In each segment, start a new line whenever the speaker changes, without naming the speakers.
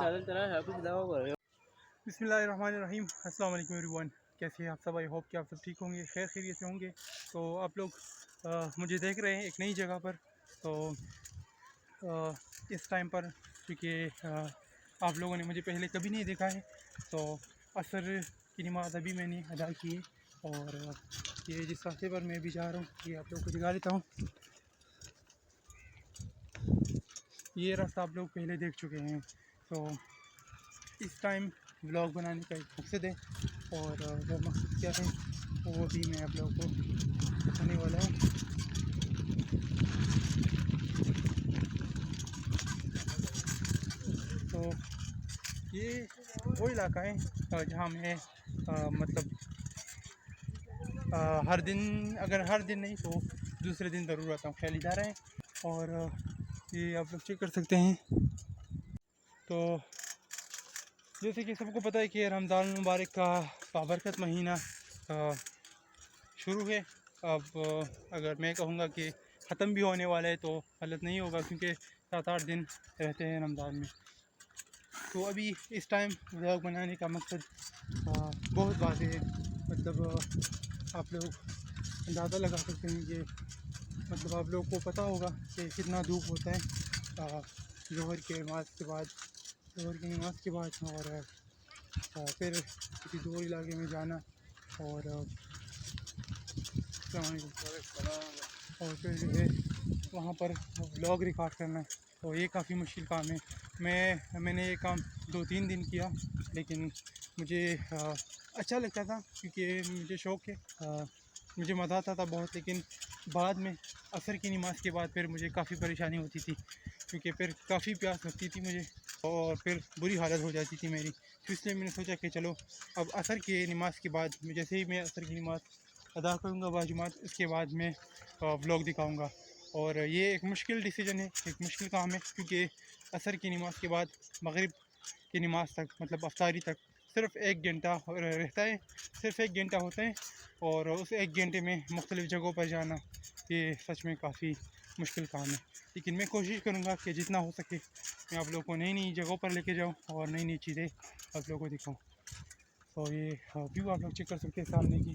चल तेरा है कुछ दवा कर
बिस्मिल्लाहिर्रहमानिर्रहीम अस्सलाम वालेकुम एवरीवन। कैसे हैं आप सब? आई होप कि आप सब ठीक होंगे, खैर खैरियत से होंगे। तो आप लोग मुझे देख रहे हैं एक नई जगह पर। तो इस टाइम पर क्योंकि आप लोगों ने मुझे पहले कभी नहीं देखा है, तो असर की नमाज़ अभी मैंने अदा की है। और ये जिस रास्ते पर मैं भी जा रहा हूँ ये आप लोग को दिखा देता हूँ। ये रास्ता आप लोग पहले देख चुके हैं। तो इस टाइम व्लॉग बनाने का एक मकसद है, और वो मकसद क्या है वो भी मैं आप लोगों को बताने वाला हूँ। तो ये वो इलाका है जहाँ मैं मतलब हर दिन, अगर हर दिन नहीं तो दूसरे दिन ज़रूर आता हूँ। ख्याल इदारा है। और ये आप लोग चेक कर सकते हैं। तो जैसे कि सबको पता है कि रमज़ान मुबारक का बाबरकत महीना शुरू है। अब अगर मैं कहूँगा कि ख़त्म भी होने वाला है तो गलत नहीं होगा, क्योंकि 7-8 दिन रहते हैं रमज़ान में। तो अभी इस टाइम व्लॉग बनाने का मकसद बहुत वाज़ेह है। मतलब आप लोग अंदाज़ा लगा सकते हैं कि मतलब आप लोग को पता होगा कि कितना धूप होता है ज़ोहर के नमाज के बाद, ज़ोहर की नमाज के बाद। और फिर किसी दूर इलाके में जाना और फिर जो है वहाँ पर व्लॉग रिकॉर्ड करना, तो ये काफ़ी मुश्किल काम है। मैंने ये काम 2-3 दिन किया, लेकिन मुझे अच्छा लगता था क्योंकि मुझे शौक़ है, मुझे मज़ा आता था बहुत। लेकिन बाद में असर की नमाज़ के बाद फिर मुझे काफ़ी परेशानी होती थी, क्योंकि फिर काफ़ी प्यास लगती थी मुझे और फिर बुरी हालत हो जाती थी मेरी। तो इसलिए मैंने सोचा कि चलो अब असर की नमाज़ के बाद, जैसे ही मैं असर की नमाज़ अदा करूँगा बाजुमात, उसके बाद मैं व्लॉग दिखाऊँगा। और ये एक मुश्किल डिसीजन है, एक मुश्किल काम है, क्योंकि असर की नमाज़ के बाद मगरिब की नमाज़ तक, मतलब अफ्तारी तक सिर्फ़ 1 घंटा रहता है, सिर्फ़ 1 घंटा होता है। और उस 1 घंटे में मुख्तलिफ़ जगहों पर जाना ये सच में काफ़ी मुश्किल काम है। लेकिन मैं कोशिश करूँगा कि जितना हो सके मैं आप लोगों को नई नई जगहों पर लेके जाऊँ और नई नई चीज़ें आप लोगों को दिखाऊँ। तो ये व्यू आप लोग चेक कर सकते हैं सामने की।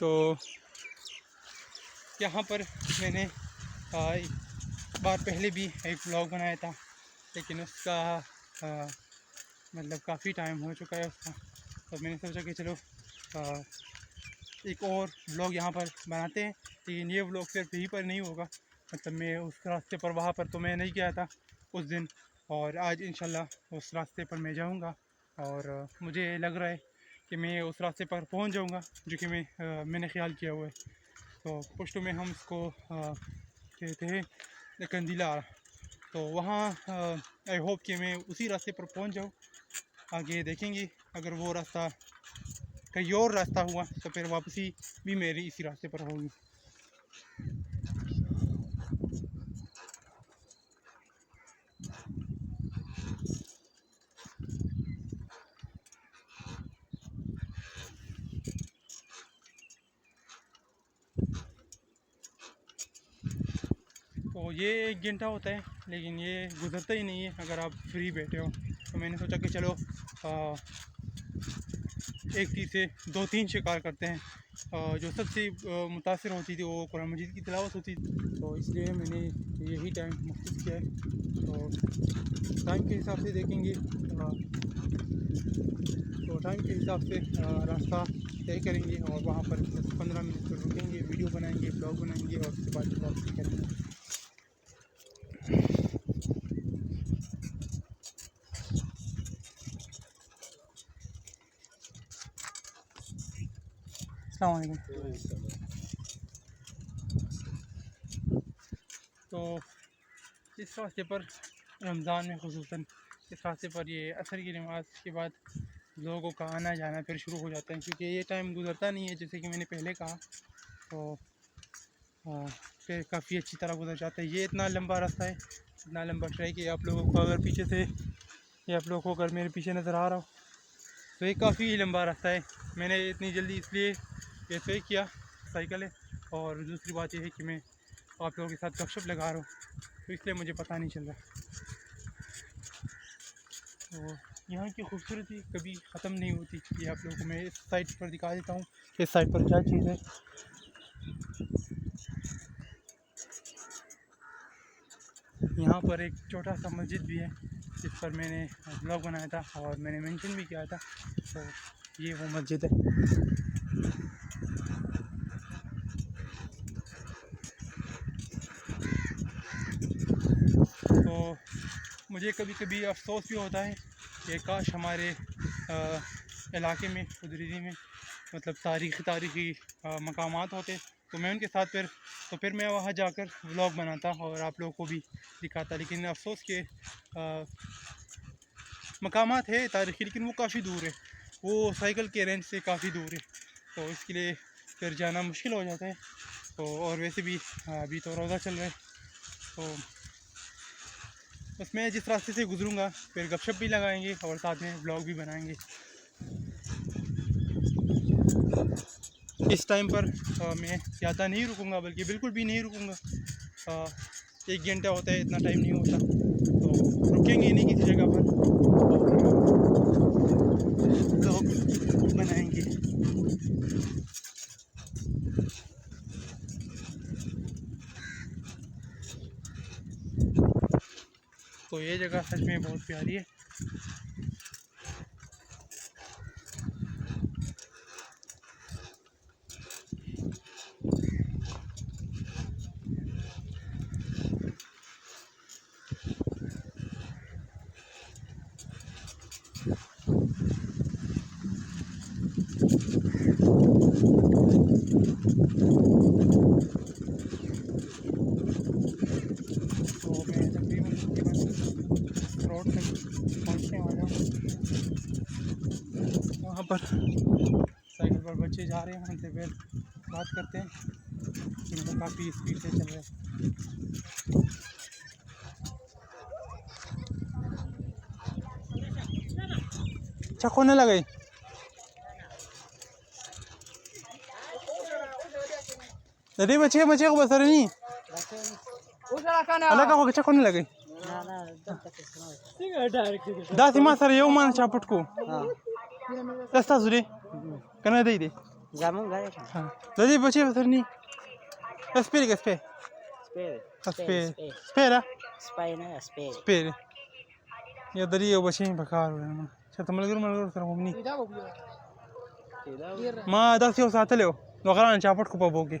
तो यहाँ पर मैंने एक बार पहले भी एक व्लॉग बनाया था, लेकिन उसका मतलब काफ़ी टाइम हो चुका है उसका। तो मैंने सोचा कि चलो एक और व्लॉग यहाँ पर बनाते हैं। लेकिन ये व्लॉग सिर्फ यहीं पर नहीं होगा, मतलब मैं उस रास्ते पर, वहाँ पर तो मैं नहीं गया था उस दिन, और आज इंशाल्लाह उस रास्ते पर मैं जाऊँगा। और मुझे लग रहा है कि मैं उस रास्ते पर पहुँच जाऊँगा, जो कि मैंने ख्याल किया हुआ है। तो पुश्तो में हम इसको कहते हैं कंदीला। तो वहाँ आई होप कि मैं उसी रास्ते पर पहुँच जाऊँ। आगे देखेंगे, अगर वो रास्ता कहीं और रास्ता हुआ तो फिर वापसी भी मेरी इसी रास्ते पर होगी। तो ये 1 घंटा होता है, लेकिन ये गुजरता ही नहीं है अगर आप फ्री बैठे हो। तो मैंने सोचा कि चलो एक तीर से 2-3 शिकार करते हैं। जो सबसे मुतासिर होती थी वो कुरान मजीद की तिलावत होती थी, तो इसलिए मैंने यही टाइम मख्सूस किया है। तो टाइम के हिसाब से देखेंगे, तो टाइम के हिसाब से रास्ता तय करेंगे और वहाँ पर 10-15 मिनट पर रुकेंगे, वीडियो बनाएंगे, ब्लॉग बनाएंगे और उसके बाद वापसी करेंगे। अस्सलाम वालेकुम। तो इस इस रास्ते पर रमज़ान में ख़ुसूसन इस रास्ते पर ये असर की नमाज के बाद लोगों का आना जाना फिर शुरू हो जाता है, क्योंकि ये टाइम गुजरता नहीं है जैसे कि मैंने पहले कहा। तो फिर काफ़ी अच्छी तरह गुजर जाता है। ये इतना लंबा रास्ता है, इतना लंबा ट्रैक है। आप लोगों को अगर पीछे से ये आप लोगों को अगर मेरे पीछे नज़र आ रहा हो तो ये काफ़ी लंबा रास्ता है। मैंने इतनी जल्दी इसलिए ये तय किया, साइकिल है, और दूसरी बात यह है कि मैं आप लोगों के साथ गपशप लगा रहा हूँ, तो इसलिए मुझे पता नहीं चल रहा। तो यहाँ की खूबसूरती कभी ख़त्म नहीं होती। ये आप लोगों को मैं इस साइड पर दिखा देता हूँ, इस साइड पर क्या चीज़ है। यहाँ पर एक छोटा सा मस्जिद भी है जिस पर मैंने ब्लॉग बनाया था और मैंने मेंशन भी किया था। तो ये वो मस्जिद है। तो मुझे कभी कभी अफसोस भी होता है कि काश हमारे इलाके में उधरी में मतलब तारीख़ी मकामात होते तो मैं उनके साथ फिर मैं वहाँ जाकर व्लॉग बनाता और आप लोगों को भी दिखाता। लेकिन अफसोस के मकामात है तारीख़ी, लेकिन वो काफ़ी दूर है, वो साइकिल के रेंज से काफ़ी दूर है, तो इसके लिए फिर जाना मुश्किल हो जाता है। तो और वैसे भी अभी तो रोज़ा चल रहा है, तो बस मैं जिस रास्ते से गुजरूँगा फिर गपशप भी लगाएंगे और साथ में व्लॉग भी बनाएंगे। इस टाइम पर मैं ज़्यादा नहीं रुकूंगा, बल्कि बिल्कुल भी नहीं रुकूंगा। 1 घंटा होता है, इतना टाइम नहीं होता, तो रुकेंगे नहीं किसी जगह पर और व्लॉग बनाएंगे। तो ये जगह सच में बहुत प्यारी है। तो मैं तकरीबन रोड तक पहुँचने वाला हूँ। वहाँ पर साइकिल पर बच्चे जा रहे हैं, उनसे फिर बात करते हैं, जिनको काफ़ी स्पीड से चल रहे हैं। चक्को न लगे अरे बच्चे बच्चे को बस नहीं अलग का होगा, चक्को न लगे दासी मा सर यो मान चापट को रास्ता जुड़े करना दे
जामुन गए
हाँ दादी बच्चे बस नहीं स्पेर के स्पेर स्पेर स्पेर या दरी यो बच्चे बकार हो रहे हैं अच्छा मलगर सर घूमनी माँ दासी हो साथ ले वगैरह चापट को पाबोगे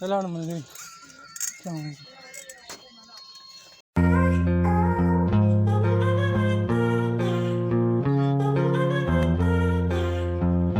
Assalamualaikum.